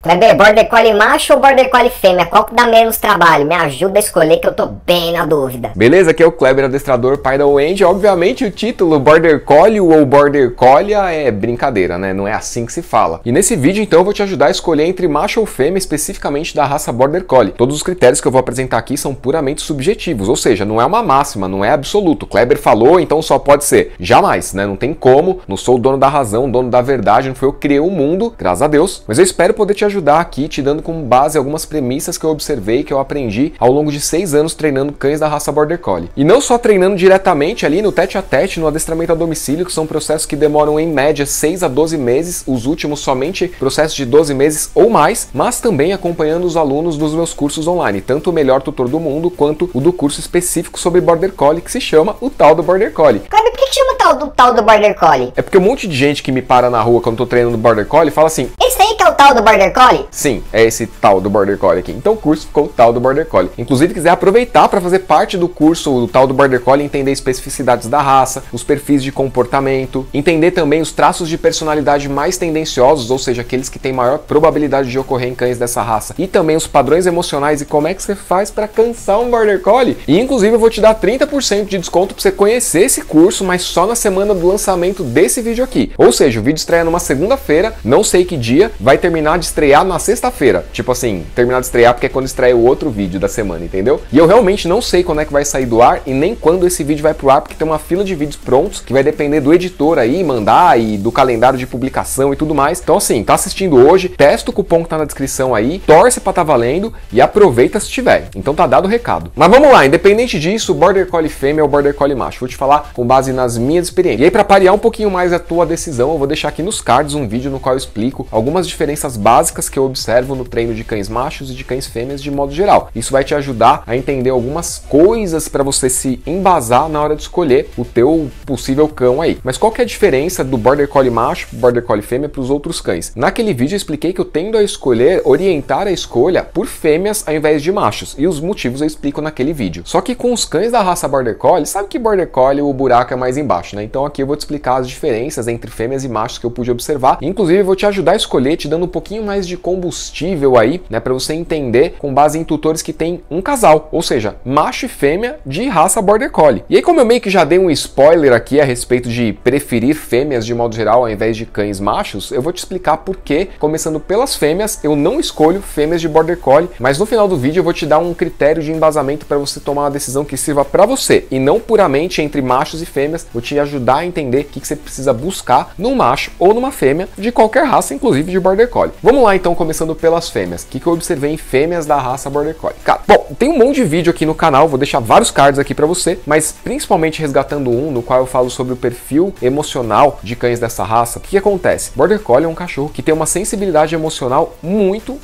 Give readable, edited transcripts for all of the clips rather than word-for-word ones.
Kleber, Border Collie macho ou Border Collie fêmea? Qual que dá menos trabalho? Me ajuda a escolher que eu tô bem na dúvida. Beleza, aqui é o Kleber, adestrador, pai da Wendy. Obviamente o título Border Collie ou Border Collie é brincadeira, né? Não é assim que se fala. E nesse vídeo então eu vou te ajudar a escolher entre macho ou fêmea, especificamente da raça Border Collie. Todos os critérios que eu vou apresentar aqui são puramente subjetivos, ou seja, não é uma máxima, não é absoluto. Kleber falou, então só pode ser. Jamais, né? Não tem como, não sou o dono da razão, o dono da verdade, não foi eu que criei o mundo, graças a Deus. Mas eu espero poder te ajudar aqui, te dando como base algumas premissas que eu observei, que eu aprendi ao longo de 6 anos treinando cães da raça Border Collie. E não só treinando diretamente ali no tete a tete, no adestramento a domicílio, que são processos que demoram em média 6 a 12 meses, os últimos somente processos de 12 meses ou mais, mas também acompanhando os alunos dos meus cursos online, tanto o melhor tutor do mundo, quanto o do curso específico sobre Border Collie, que se chama o tal do Border Collie. Kleber, por que chama tal do Border Collie? É porque um monte de gente que me para na rua quando eu tô treinando Border Collie fala assim: esse aí que é o tal do Border Collie? sim, é esse tal do Border Collie aqui. Então o curso ficou o tal do Border Collie. Inclusive, quiser aproveitar para fazer parte do curso do tal do Border Collie, entender especificidades da raça, os perfis de comportamento, entender também os traços de personalidade mais tendenciosos, ou seja, aqueles que têm maior probabilidade de ocorrer em cães dessa raça, e também os padrões emocionais e como é que você faz para cansar um Border Collie. E inclusive eu vou te dar 30% de desconto para você conhecer esse curso, mas só na semana do lançamento desse vídeo aqui. Ou seja, o vídeo estreia numa segunda-feira, não sei que dia, vai terminar de estrear na sexta-feira. Tipo assim, terminar de estrear porque é quando estreia o outro vídeo da semana, entendeu? E eu realmente não sei quando é que vai sair do ar e nem quando esse vídeo vai pro ar, porque tem uma fila de vídeos prontos que vai depender do editor aí, mandar e do calendário de publicação e tudo mais. Então assim, tá assistindo hoje, testa o cupom que tá na descrição aí, torce pra tá valendo e aproveita se tiver. Então tá dado o recado. Mas vamos lá, independente disso, Border Collie fêmea ou Border Collie macho, vou te falar com base nas minhas experiências. E aí, pra parear um pouquinho mais a tua decisão, eu vou deixar aqui nos cards um vídeo no qual eu explico algumas diferenças básicas que eu observo no treino de cães machos e de cães fêmeas de modo geral. Isso vai te ajudar a entender algumas coisas para você se embasar na hora de escolher o teu possível cão aí. Mas qual que é a diferença do Border Collie macho pro Border Collie fêmea para os outros cães? Naquele vídeo eu expliquei que eu tendo a escolher, orientar a escolha por fêmeas ao invés de machos, e os motivos eu explico naquele vídeo. Só que com os cães da raça Border Collie, sabe que Border Collie o buraco é mais embaixo, né? Então aqui eu vou te explicar as diferenças entre fêmeas e machos que eu pude observar. Inclusive eu vou te ajudar a escolher, te dando um pouquinho mais de combustível aí, né, para você entender com base em tutores que tem um casal, ou seja, macho e fêmea de raça Border Collie. E aí, como eu meio que já dei um spoiler aqui a respeito de preferir fêmeas de modo geral ao invés de cães machos, eu vou te explicar por que, começando pelas fêmeas, eu não escolho fêmeas de Border Collie, mas no final do vídeo eu vou te dar um critério de embasamento para você tomar uma decisão que sirva para você e não puramente entre machos e fêmeas. Vou te ajudar a entender o que você precisa buscar num macho ou numa fêmea de qualquer raça, inclusive de Border Collie. Vamos lá então, começando pelas fêmeas. O que eu observei em fêmeas da raça Border Collie? Cara, bom, tem um monte de vídeo aqui no canal, vou deixar vários cards aqui para você, mas principalmente resgatando um no qual eu falo sobre o perfil emocional de cães dessa raça. O que acontece? Border Collie é um cachorro que tem uma sensibilidade emocional muito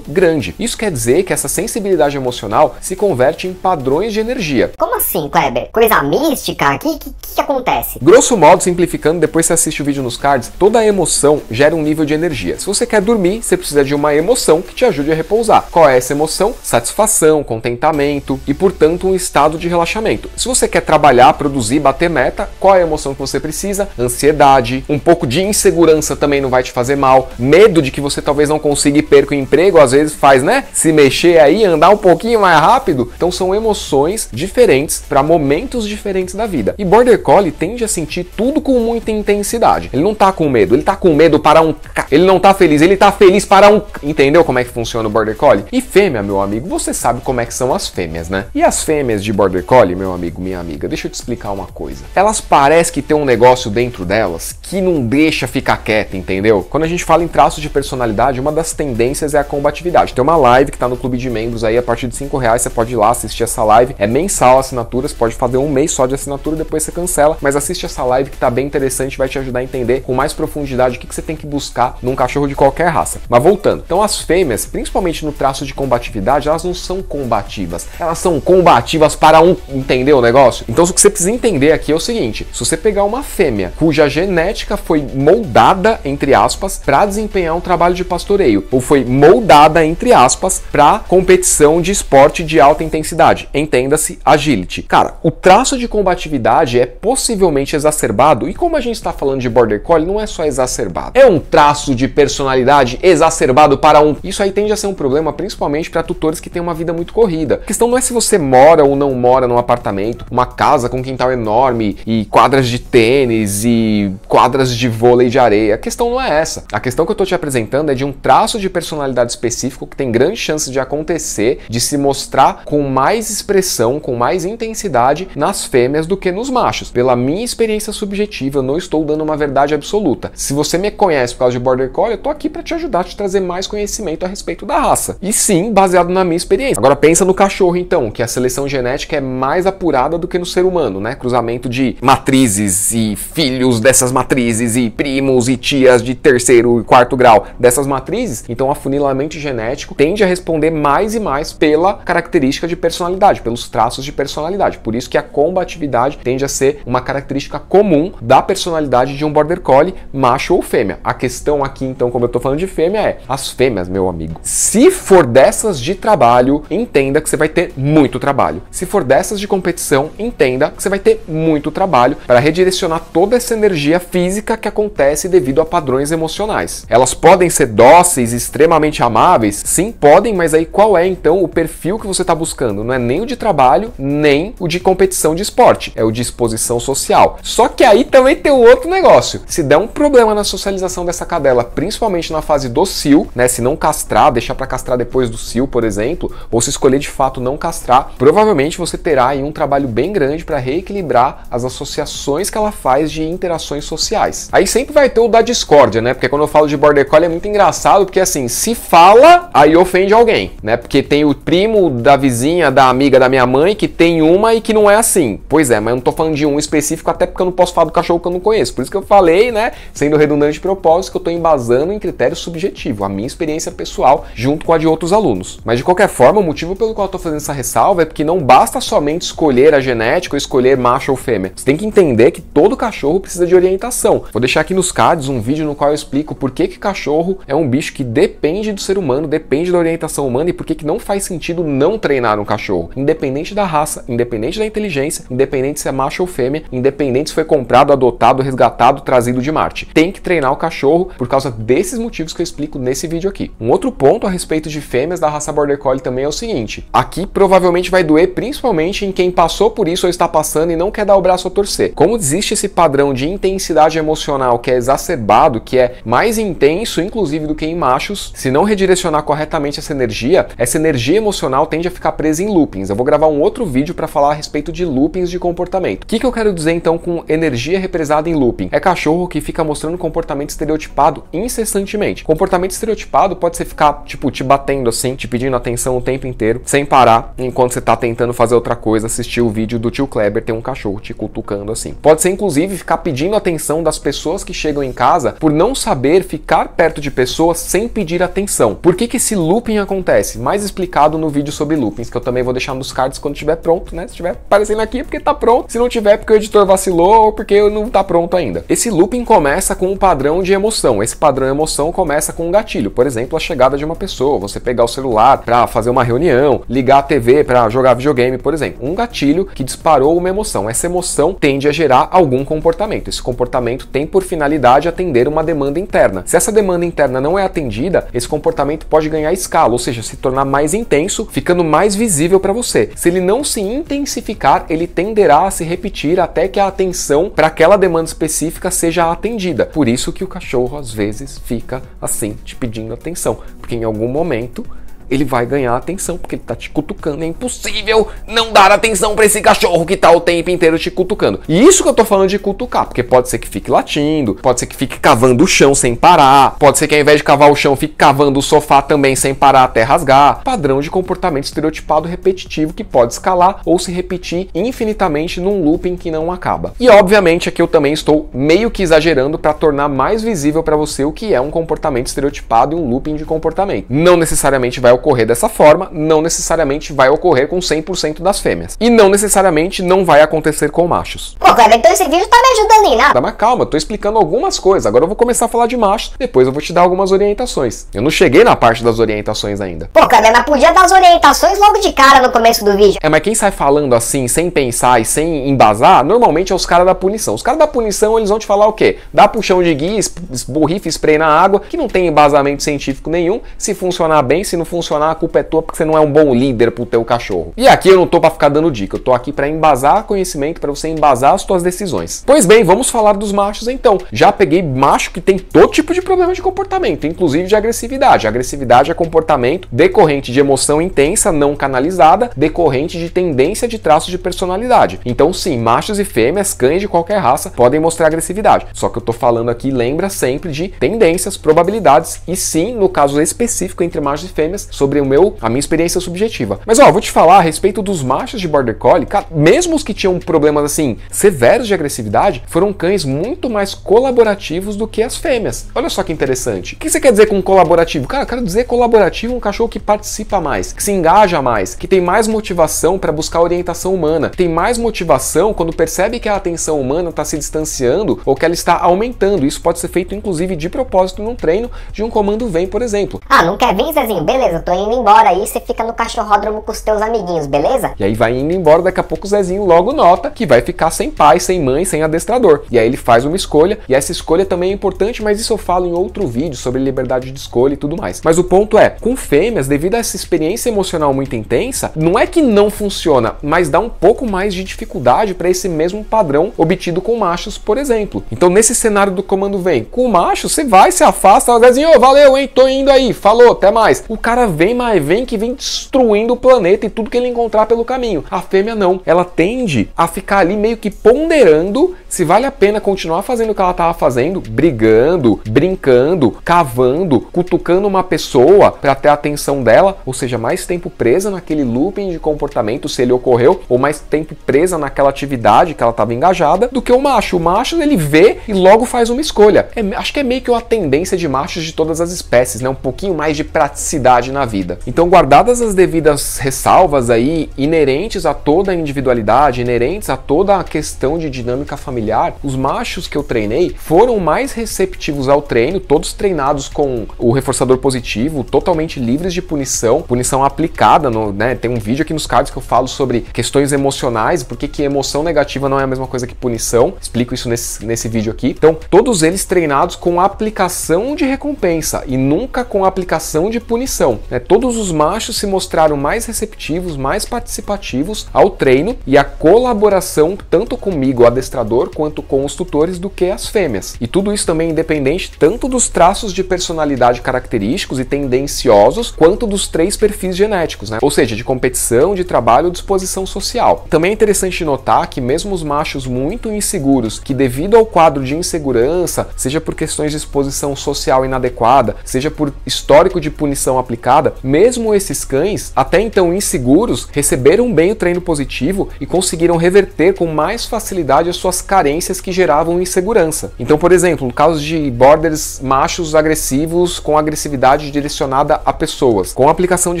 grande. Isso quer dizer que essa sensibilidade emocional se converte em padrões de energia. Como assim, Kleber? Coisa mística? O que acontece? Grosso modo, simplificando, depois você assiste o vídeo nos cards, toda emoção gera um nível de energia. Se você quer dormir, você precisa de uma emoção que te ajude a repousar. Qual é essa emoção? Satisfação, contentamento e, portanto, um estado de relaxamento. Se você quer trabalhar, produzir, bater meta, qual é a emoção que você precisa? Ansiedade, um pouco de insegurança também não vai te fazer mal, medo de que você talvez não consiga e perca o emprego, às vezes faz, né? Se mexer aí, andar um pouquinho mais rápido. Então são emoções diferentes para momentos diferentes da vida. E Border Collie tende a sentir tudo com muita intensidade. Ele não tá com medo, ele tá com medo para um... Ele não tá feliz, ele tá feliz para um... Entendeu como é que funciona o Border Collie? E fêmea, meu amigo, você sabe como é que são as fêmeas, né? E as fêmeas de Border Collie, meu amigo, minha amiga, deixa eu te explicar uma coisa. Elas parecem que tem um negócio dentro delas que não deixa ficar quieta, entendeu? Quando a gente fala em traços de personalidade, uma das tendências é a combatividade. Tem uma live que tá no clube de membros aí, a partir de R$5, você pode ir lá assistir essa live. É mensal a assinatura, você pode fazer um mês só de assinatura, depois você cancela, mas assiste essa live que tá bem interessante, vai te ajudar a entender com mais profundidade o que você tem que buscar num cachorro de qualquer raça. Mas voltando, então as fêmeas, principalmente no traço de combatividade, elas não são combativas, elas são combativas para um... Entendeu o negócio? Então o que você precisa entender aqui é o seguinte: se você pegar uma fêmea cuja genética foi moldada, entre aspas, para desempenhar um trabalho de pastoreio, ou foi moldada, entre aspas, para competição de esporte de alta intensidade, entenda-se agility. Cara, o traço de combatividade é possivelmente exacerbado, e como a gente está falando de Border Collie, não é só exacerbado, é um traço de personalidade exacerbado exacerbado para um... Isso aí tende a ser um problema principalmente para tutores que têm uma vida muito corrida. A questão não é se você mora ou não mora num apartamento, uma casa com quintal enorme e quadras de tênis e quadras de vôlei de areia. A questão não é essa. A questão que eu tô te apresentando é de um traço de personalidade específico que tem grande chance de acontecer, de se mostrar com mais expressão, com mais intensidade nas fêmeas do que nos machos. Pela minha experiência subjetiva, eu não estou dando uma verdade absoluta. Se você me conhece por causa de Border Collie, eu tô aqui para te ajudar, te trazer mais conhecimento a respeito da raça. E sim, baseado na minha experiência. Agora pensa no cachorro então, que a seleção genética é mais apurada do que no ser humano, né? Cruzamento de matrizes e filhos dessas matrizes e primos e tias de terceiro e quarto grau dessas matrizes. Então o afunilamento genético tende a responder mais e mais pela característica de personalidade, pelos traços de personalidade. Por isso que a combatividade tende a ser uma característica comum da personalidade de um Border Collie, macho ou fêmea. A questão aqui, então, como eu tô falando de fêmea, é as fêmeas, meu amigo. Se for dessas de trabalho, entenda que você vai ter muito trabalho. Se for dessas de competição, entenda que você vai ter muito trabalho para redirecionar toda essa energia física que acontece devido a padrões emocionais. Elas podem ser dóceis, extremamente amáveis? Sim, podem, mas aí qual é, então, o perfil que você está buscando? Não é nem o de trabalho, nem o de competição de esporte. É o de exposição social. Só que aí também tem um outro negócio. Se der um problema na socialização dessa cadela, principalmente na fase do cio, né, se não castrar, deixar para castrar depois do cio, por exemplo, ou se escolher de fato não castrar, provavelmente você terá aí um trabalho bem grande para reequilibrar as associações que ela faz de interações sociais. Aí sempre vai ter o da discórdia, né? Porque quando eu falo de Border Collie é muito engraçado, porque assim, se fala, aí ofende alguém, né? Porque tem o primo da vizinha, da amiga da minha mãe, que tem uma e que não é assim. Pois é, mas eu não tô falando de um específico, até porque eu não posso falar do cachorro que eu não conheço. Por isso que eu falei, né, sendo redundante de propósito, que eu tô embasando em critério subjetivo, a minha experiência pessoal, junto com a de outros alunos. Mas de qualquer forma, o motivo pelo qual eu tô fazendo essa ressalva é porque não basta somente escolher a genética ou escolher macho ou fêmea. Você tem que entender que todo cachorro precisa de orientação. Vou deixar aqui nos cards um vídeo no qual eu explico por que cachorro é um bicho que depende do ser humano, depende da orientação humana e por que não faz sentido não treinar um cachorro. Independente da raça, independente da inteligência, independente se é macho ou fêmea, independente se foi comprado, adotado, resgatado, trazido de Marte. Tem que treinar o cachorro por causa desses motivos que eu explico nesse vídeo aqui. Um outro ponto a respeito de fêmeas da raça Border Collie também é o seguinte. Aqui provavelmente vai doer principalmente em quem passou por isso ou está passando e não quer dar o braço a torcer. Como existe esse padrão de intensidade emocional que é exacerbado, que é mais intenso inclusive do que em machos, se não redirecionar corretamente essa energia emocional tende a ficar presa em loopings. Eu vou gravar um outro vídeo para falar a respeito de loopings de comportamento. O que eu quero dizer então com energia represada em looping? É cachorro que fica mostrando comportamento estereotipado incessantemente. Comportamento estereotipado pode ser ficar, tipo, te batendo assim, te pedindo atenção o tempo inteiro, sem parar, enquanto você tá tentando fazer outra coisa, assistir o vídeo do tio Kleber, tem um cachorro te cutucando assim. Pode ser, inclusive, ficar pedindo atenção das pessoas que chegam em casa por não saber ficar perto de pessoas sem pedir atenção. Por que esse looping acontece? Mais explicado no vídeo sobre loopings, que eu também vou deixar nos cards quando estiver pronto, né? Se estiver aparecendo aqui é porque tá pronto, se não tiver é porque o editor vacilou ou porque não tá pronto ainda. Esse looping começa com um padrão de emoção. Esse padrão de emoção começa com um gatilho. Por exemplo, a chegada de uma pessoa, você pegar o celular para fazer uma reunião, ligar a TV para jogar videogame, por exemplo. Um gatilho que disparou uma emoção. Essa emoção tende a gerar algum comportamento. Esse comportamento tem por finalidade atender uma demanda interna. Se essa demanda interna não é atendida, esse comportamento pode ganhar escala, ou seja, se tornar mais intenso, ficando mais visível para você. Se ele não se intensificar, ele tenderá a se repetir até que a atenção para aquela demanda específica seja atendida. Por isso que o cachorro às vezes fica assim, te pedindo atenção, porque em algum momento ele vai ganhar atenção, porque ele tá te cutucando. É impossível não dar atenção pra esse cachorro que tá o tempo inteiro te cutucando. E isso que eu tô falando de cutucar, porque pode ser que fique latindo, pode ser que fique cavando o chão sem parar, pode ser que ao invés de cavar o chão, fique cavando o sofá também sem parar até rasgar. Padrão de comportamento estereotipado repetitivo que pode escalar ou se repetir infinitamente num looping que não acaba. E obviamente aqui eu também estou meio que exagerando para tornar mais visível para você o que é um comportamento estereotipado e um looping de comportamento. Não necessariamente vai ocorrer dessa forma, não necessariamente vai ocorrer com 100% das fêmeas. E não necessariamente não vai acontecer com machos. Pô, Kleber, então esse vídeo tá me ajudando em nada. Mas calma, eu tô explicando algumas coisas. Agora eu vou começar a falar de machos, depois eu vou te dar algumas orientações. Eu não cheguei na parte das orientações ainda. Pô, Kleber, mas podia dar as orientações logo de cara no começo do vídeo. Mas quem sai falando assim, sem pensar e sem embasar, normalmente é os caras da punição. Os caras da punição, eles vão te falar o quê? Dá puxão de guia, borrifa, spray na água, que não tem embasamento científico nenhum. Se funcionar bem, se não funcionar, a culpa é tua porque você não é um bom líder pro teu cachorro. E aqui eu não tô pra ficar dando dica, eu tô aqui pra embasar conhecimento, pra você embasar as tuas decisões. Pois bem, vamos falar dos machos então. Já peguei macho que tem todo tipo de problema de comportamento, inclusive de agressividade. A agressividade é comportamento decorrente de emoção intensa, não canalizada, decorrente de tendência de traços de personalidade. Então sim, machos e fêmeas, cães de qualquer raça, podem mostrar agressividade. Só que eu tô falando aqui, lembra sempre de tendências, probabilidades e sim, no caso específico entre machos e fêmeas, sobre a minha experiência subjetiva. Mas ó, vou te falar a respeito dos machos de Border Collie, cara, mesmo os que tinham problemas assim, severos de agressividade, foram cães muito mais colaborativos do que as fêmeas. Olha só que interessante. O que você quer dizer com colaborativo? Cara, eu quero dizer colaborativo um cachorro que participa mais, que se engaja mais, que tem mais motivação para buscar orientação humana, tem mais motivação quando percebe que a atenção humana está se distanciando ou que ela está aumentando. Isso pode ser feito inclusive de propósito num treino de um comando vem, por exemplo. Ah, não quer vir, Zezinho? Beleza, tô indo embora aí, você fica no cachorródromo com os teus amiguinhos, beleza? E aí vai indo embora, daqui a pouco o Zezinho logo nota que vai ficar sem pai, sem mãe, sem adestrador. E aí ele faz uma escolha, e essa escolha também é importante, mas isso eu falo em outro vídeo sobre liberdade de escolha e tudo mais. Mas o ponto é, com fêmeas, devido a essa experiência emocional muito intensa, não é que não funciona, mas dá um pouco mais de dificuldade para esse mesmo padrão obtido com machos, por exemplo. Então nesse cenário do comando vem, com o macho você vai, se afasta, Zezinho, valeu, hein, tô indo aí, falou, até mais. O cara vem, mas vem que vem destruindo o planeta e tudo que ele encontrar pelo caminho. A fêmea não, ela tende a ficar ali meio que ponderando se vale a pena continuar fazendo o que ela estava fazendo, brigando, brincando, cavando, cutucando uma pessoa para ter a atenção dela, ou seja, mais tempo presa naquele looping de comportamento, se ele ocorreu, ou mais tempo presa naquela atividade que ela estava engajada, do que o macho. O macho, ele vê e logo faz uma escolha. Acho que é meio que uma tendência de machos de todas as espécies, né? Um pouquinho mais de praticidade na vida. Então, guardadas as devidas ressalvas aí, inerentes a toda a individualidade, inerentes a toda a questão de dinâmica familiar, os machos que eu treinei foram mais receptivos ao treino, todos treinados com o reforçador positivo, totalmente livres de punição aplicada, né? Tem um vídeo aqui nos cards que eu falo sobre questões emocionais, porque que emoção negativa não é a mesma coisa que punição, explico isso nesse vídeo aqui. Então, todos eles treinados com aplicação de recompensa e nunca com aplicação de punição, né? Todos os machos se mostraram mais receptivos, mais participativos ao treino e à colaboração tanto comigo, o adestrador, quanto com os tutores do que as fêmeas. E tudo isso também independente tanto dos traços de personalidade característicos e tendenciosos, quanto dos 3 perfis genéticos, né? Ou seja, de competição, de trabalho ou disposição social. Também é interessante notar que mesmo os machos muito inseguros, que devido ao quadro de insegurança, seja por questões de exposição social inadequada, seja por histórico de punição aplicada, mesmo esses cães, até então inseguros, receberam bem o treino positivo e conseguiram reverter com mais facilidade as suas carências que geravam insegurança. Então, por exemplo, no caso de borders machos agressivos com agressividade direcionada a pessoas, com a aplicação de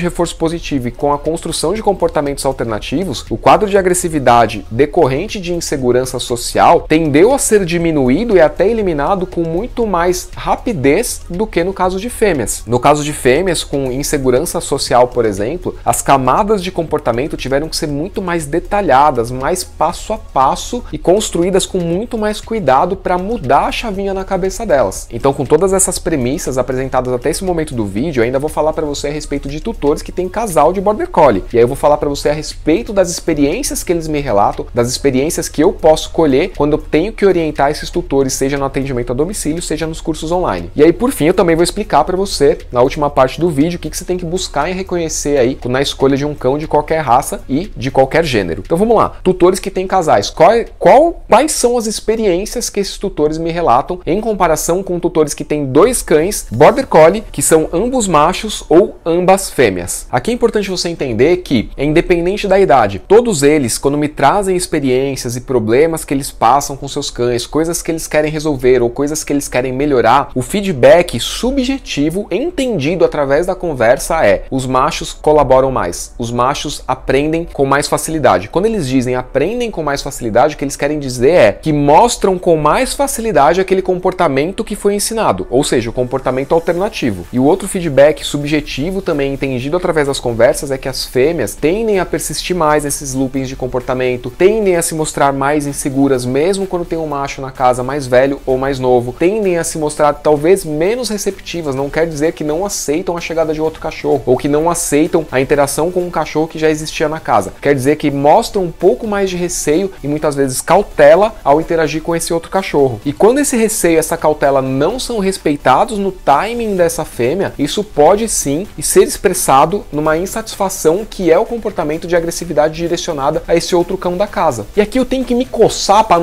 reforço positivo e com a construção de comportamentos alternativos, o quadro de agressividade decorrente de insegurança social tendeu a ser diminuído e até eliminado com muito mais rapidez do que no caso de fêmeas. No caso de fêmeas com insegurança social, por exemplo, as camadas de comportamento tiveram que ser muito mais detalhadas, mais passo a passo e construídas com muito mais cuidado para mudar a chavinha na cabeça delas. Então, com todas essas premissas apresentadas até esse momento do vídeo, eu ainda vou falar para você a respeito de tutores que têm casal de Border Collie. E aí eu vou falar para você a respeito das experiências que eles me relatam, das experiências que eu posso colher quando eu tenho que orientar esses tutores, seja no atendimento a domicílio, seja nos cursos online. E aí, por fim, eu também vou explicar para você, na última parte do vídeo, o que você tem que buscar e reconhecer aí na escolha de um cão de qualquer raça e de qualquer gênero. Então vamos lá, tutores que têm casais. Quais são as experiências que esses tutores me relatam em comparação com tutores que têm 2 cães Border Collie, que são ambos machos ou ambas fêmeas? Aqui é importante você entender que, independente da idade, todos eles, quando me trazem experiências e problemas que eles passam com seus cães, coisas que eles querem resolver ou coisas que eles querem melhorar, o feedback subjetivo, entendido através da conversa conversa é: os machos colaboram mais, os machos aprendem com mais facilidade. Quando eles dizem aprendem com mais facilidade, o que eles querem dizer é que mostram com mais facilidade aquele comportamento que foi ensinado, ou seja, o comportamento alternativo. E o outro feedback subjetivo também entendido através das conversas é que as fêmeas tendem a persistir mais nesses loopings de comportamento, tendem a se mostrar mais inseguras mesmo quando tem um macho na casa mais velho ou mais novo, tendem a se mostrar talvez menos receptivas, não quer dizer que não aceitam a chegada de outro cachorro ou que não aceitam a interação com um cachorro que já existia na casa. Quer dizer que mostram um pouco mais de receio e muitas vezes cautela ao interagir com esse outro cachorro. E quando esse receio e essa cautela não são respeitados no timing dessa fêmea, isso pode sim ser expressado numa insatisfação que é o comportamento de agressividade direcionada a esse outro cão da casa. E aqui eu tenho que me coçar para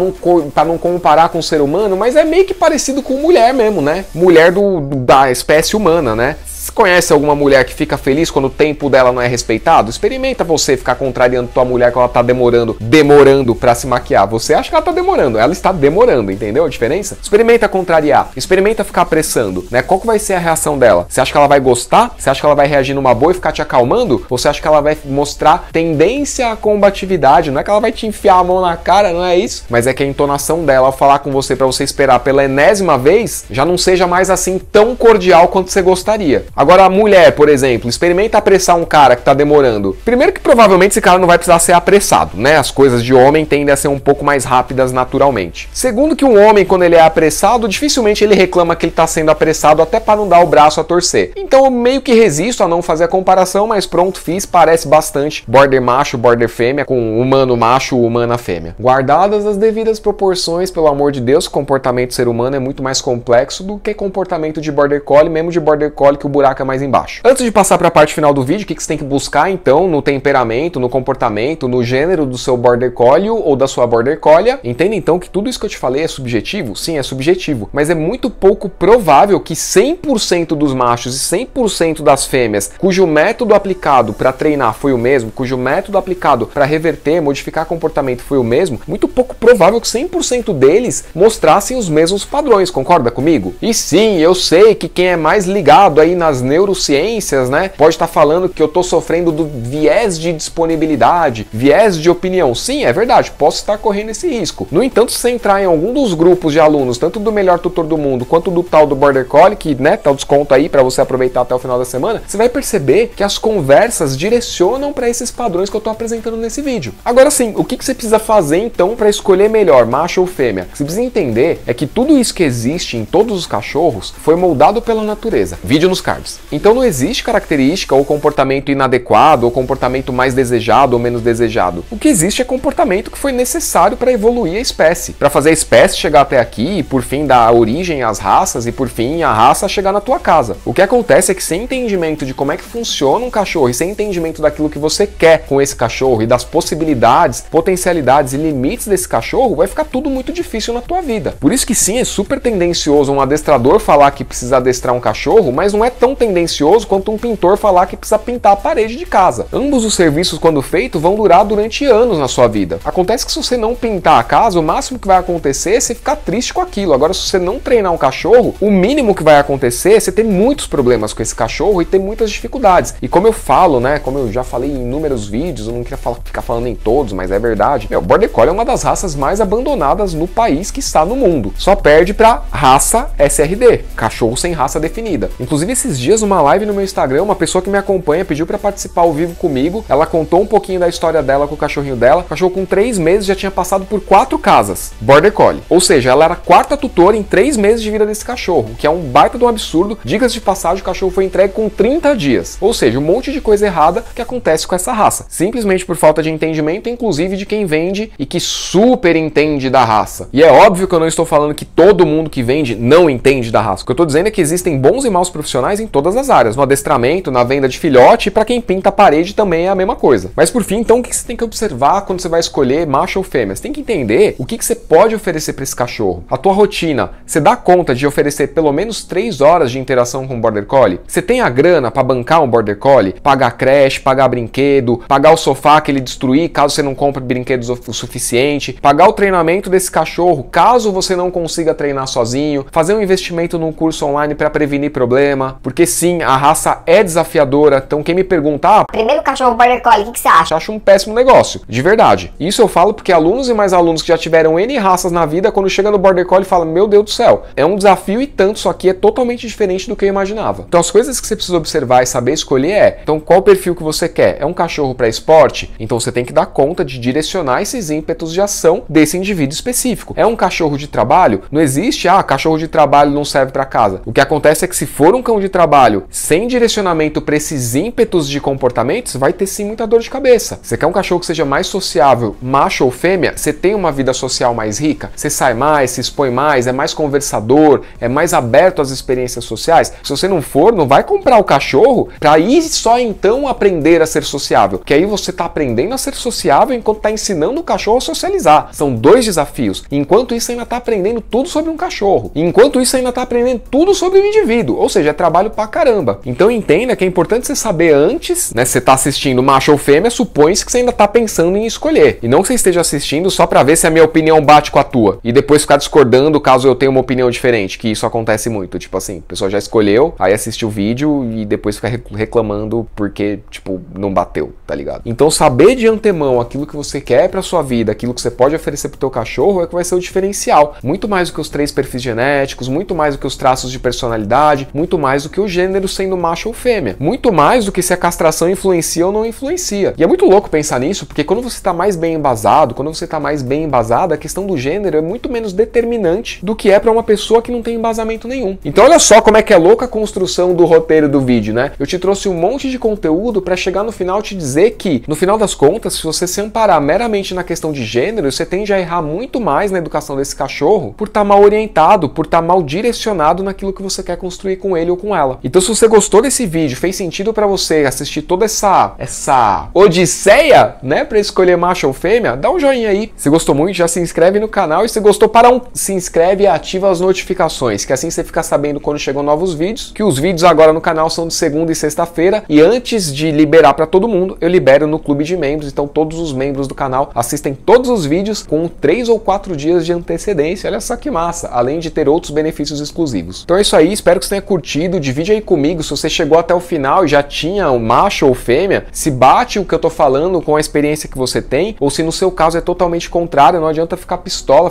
não comparar com o ser humano, mas é meio que parecido com mulher mesmo, né? Mulher da espécie humana, né? Você conhece alguma mulher que fica feliz quando o tempo dela não é respeitado? Experimenta você ficar contrariando tua mulher que ela tá demorando pra se maquiar. Você acha que ela tá demorando, ela está demorando, entendeu a diferença? Experimenta contrariar, experimenta ficar apressando, né? Qual que vai ser a reação dela? Você acha que ela vai gostar? Você acha que ela vai reagir numa boa e ficar te acalmando? Ou você acha que ela vai mostrar tendência à combatividade? Não é que ela vai te enfiar a mão na cara, não é isso? Mas é que a entonação dela ao falar com você pra você esperar pela enésima vez já não seja mais assim tão cordial quanto você gostaria. Agora a mulher, por exemplo, experimenta apressar um cara que tá demorando. Primeiro que provavelmente esse cara não vai precisar ser apressado, né? As coisas de homem tendem a ser um pouco mais rápidas naturalmente. Segundo que um homem, quando ele é apressado, dificilmente ele reclama que ele tá sendo apressado até para não dar o braço a torcer. Então eu meio que resisto a não fazer a comparação, mas pronto, fiz, parece bastante border macho, border fêmea, com humano macho, humana fêmea. Guardadas as devidas proporções, pelo amor de Deus, o comportamento do ser humano é muito mais complexo do que comportamento de border collie, mesmo de border collie que o buraco é mais embaixo. Antes de passar para a parte final do vídeo, o que você tem que buscar então no temperamento, no comportamento, no gênero do seu border collie ou da sua border collie? Entenda então que tudo isso que eu te falei é subjetivo? Sim, é subjetivo, mas é muito pouco provável que 100% dos machos e 100% das fêmeas cujo método aplicado para treinar foi o mesmo, cujo método aplicado para reverter, modificar comportamento foi o mesmo, muito pouco provável que 100% deles mostrassem os mesmos padrões, concorda comigo? E sim, eu sei que quem é mais ligado aí nas neurociências, né, pode estar falando que eu tô sofrendo do viés de disponibilidade, viés de opinião. Sim, é verdade, posso estar correndo esse risco. No entanto, se você entrar em algum dos grupos de alunos, tanto do Melhor Tutor do Mundo, quanto do tal do Border Collie, que, né, tá o desconto aí para você aproveitar até o final da semana, você vai perceber que as conversas direcionam para esses padrões que eu tô apresentando nesse vídeo. Agora sim, o que você precisa fazer então para escolher melhor, macho ou fêmea? Você precisa entender é que tudo isso que existe em todos os cachorros foi moldado pela natureza. Vídeo nos cards. Então não existe característica ou comportamento inadequado ou comportamento mais desejado ou menos desejado. O que existe é comportamento que foi necessário para evoluir a espécie, para fazer a espécie chegar até aqui e por fim dar origem às raças e por fim a raça chegar na tua casa. O que acontece é que sem entendimento de como é que funciona um cachorro e sem entendimento daquilo que você quer com esse cachorro e das possibilidades, potencialidades e limites desse cachorro, vai ficar tudo muito difícil na tua vida. Por isso que sim, é super tendencioso um adestrador falar que precisa adestrar um cachorro, mas não é tão tendencioso quanto um pintor falar que precisa pintar a parede de casa. Ambos os serviços, quando feitos, vão durar durante anos na sua vida. Acontece que se você não pintar a casa, o máximo que vai acontecer é você ficar triste com aquilo. Agora, se você não treinar um cachorro, o mínimo que vai acontecer é você ter muitos problemas com esse cachorro e ter muitas dificuldades. E como eu falo, né, como eu já falei em inúmeros vídeos, eu não queria ficar falando em todos, mas é verdade, o Border Collie é uma das raças mais abandonadas no país que está no mundo. Só perde pra raça SRD, cachorro sem raça definida. Inclusive, esses dias, numa live no meu Instagram, uma pessoa que me acompanha pediu para participar ao vivo comigo. Ela contou um pouquinho da história dela com o cachorrinho dela. O cachorro com 3 meses já tinha passado por 4 casas Border Collie. Ou seja, ela era a 4ª tutora em 3 meses de vida desse cachorro, que é um baita de um absurdo. Diga-se de passagem, o cachorro foi entregue com 30 dias. Ou seja, um monte de coisa errada que acontece com essa raça. Simplesmente por falta de entendimento, inclusive de quem vende e que super entende da raça. E é óbvio que eu não estou falando que todo mundo que vende não entende da raça. O que eu estou dizendo é que existem bons e maus profissionais em todas as áreas. No adestramento, na venda de filhote e para quem pinta a parede também é a mesma coisa. Mas por fim, então, o que você tem que observar quando você vai escolher macho ou fêmea? Você tem que entender o que você pode oferecer para esse cachorro. A tua rotina, você dá conta de oferecer pelo menos 3 horas de interação com o Border Collie? Você tem a grana para bancar um Border Collie? Pagar creche, pagar brinquedo, pagar o sofá que ele destruir caso você não compre brinquedos o suficiente, pagar o treinamento desse cachorro caso você não consiga treinar sozinho, fazer um investimento num curso online para prevenir problema, porque porque sim, a raça é desafiadora. Então quem me pergunta, primeiro cachorro Border Collie, o que você acha? acho um péssimo negócio, de verdade. Isso eu falo porque alunos e mais alunos que já tiveram N raças na vida, quando chega no Border Collie falam, meu Deus do céu, é um desafio e tanto, só que é totalmente diferente do que eu imaginava. Então as coisas que você precisa observar e saber escolher então qual perfil que você quer? É um cachorro para esporte? Então você tem que dar conta de direcionar esses ímpetos de ação desse indivíduo específico. É um cachorro de trabalho? Não existe, cachorro de trabalho não serve para casa. O que acontece é que se for um cão de trabalho sem direcionamento para esses ímpetos de comportamento, você vai ter sim muita dor de cabeça. Você quer um cachorro que seja mais sociável, macho ou fêmea? Você tem uma vida social mais rica? Você sai mais, se expõe mais, é mais conversador, é mais aberto às experiências sociais? Se você não for, não vai comprar o cachorro para ir só então aprender a ser sociável, que aí você está aprendendo a ser sociável enquanto está ensinando o cachorro a socializar. São dois desafios. Enquanto isso, ainda está aprendendo tudo sobre um cachorro. Enquanto isso, ainda está aprendendo tudo sobre o indivíduo. Ou seja, é trabalho pra caramba. Então entenda que é importante você saber antes, né? Se você está assistindo macho ou fêmea, supõe-se que você ainda está pensando em escolher. E não que você esteja assistindo só para ver se a minha opinião bate com a tua. E depois ficar discordando caso eu tenha uma opinião diferente, que isso acontece muito. Tipo assim, a pessoa já escolheu, aí assiste o vídeo e depois fica reclamando porque, tipo, não bateu, tá ligado? Então saber de antemão aquilo que você quer pra sua vida, aquilo que você pode oferecer pro teu cachorro é que vai ser o diferencial. Muito mais do que os 3 perfis genéticos, muito mais do que os traços de personalidade, muito mais do que o gênero sendo macho ou fêmea. Muito mais do que se a castração influencia ou não influencia. E é muito louco pensar nisso, porque quando você tá mais bem embasado, quando você tá mais bem embasada, a questão do gênero é muito menos determinante do que é pra uma pessoa que não tem embasamento nenhum. Então olha só como é que é louca a construção do roteiro do vídeo, né? Eu te trouxe um monte de conteúdo para chegar no final te dizer que, no final das contas, se você se amparar meramente na questão de gênero, você tende a errar muito mais na educação desse cachorro por estar mal orientado, por estar mal direcionado naquilo que você quer construir com ele ou com ela. Então se você gostou desse vídeo, fez sentido para você assistir toda essa odisseia, né, para escolher macho ou fêmea, dá um joinha aí. Se gostou muito, já se inscreve no canal e se gostou, se inscreve e ativa as notificações, que assim você fica sabendo quando chegam novos vídeos, que os vídeos agora no canal são de segunda e sexta-feira, e antes de liberar para todo mundo, eu libero no clube de membros, então todos os membros do canal assistem todos os vídeos com 3 ou 4 dias de antecedência. Olha só que massa, além de ter outros benefícios exclusivos. Então é isso aí, espero que você tenha curtido, divide aí comigo se você chegou até o final e já tinha um macho ou fêmea, se bate o que eu tô falando com a experiência que você tem, ou se no seu caso é totalmente contrário, não adianta ficar pistola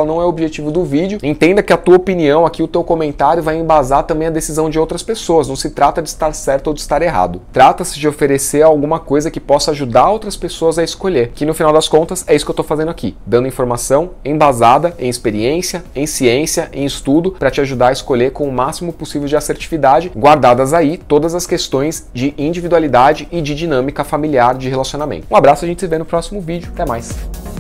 não é o objetivo do vídeo. Entenda que a tua opinião aqui, o teu comentário vai embasar também a decisão de outras pessoas, não se trata de estar certo ou de estar errado. Trata-se de oferecer alguma coisa que possa ajudar outras pessoas a escolher, que no final das contas é isso que eu tô fazendo aqui, dando informação embasada em experiência, em ciência, em estudo, para te ajudar a escolher com o máximo possível de assertividade, guardadas aí todas as questões de individualidade e de dinâmica familiar de relacionamento. Um abraço, a gente se vê no próximo vídeo, até mais!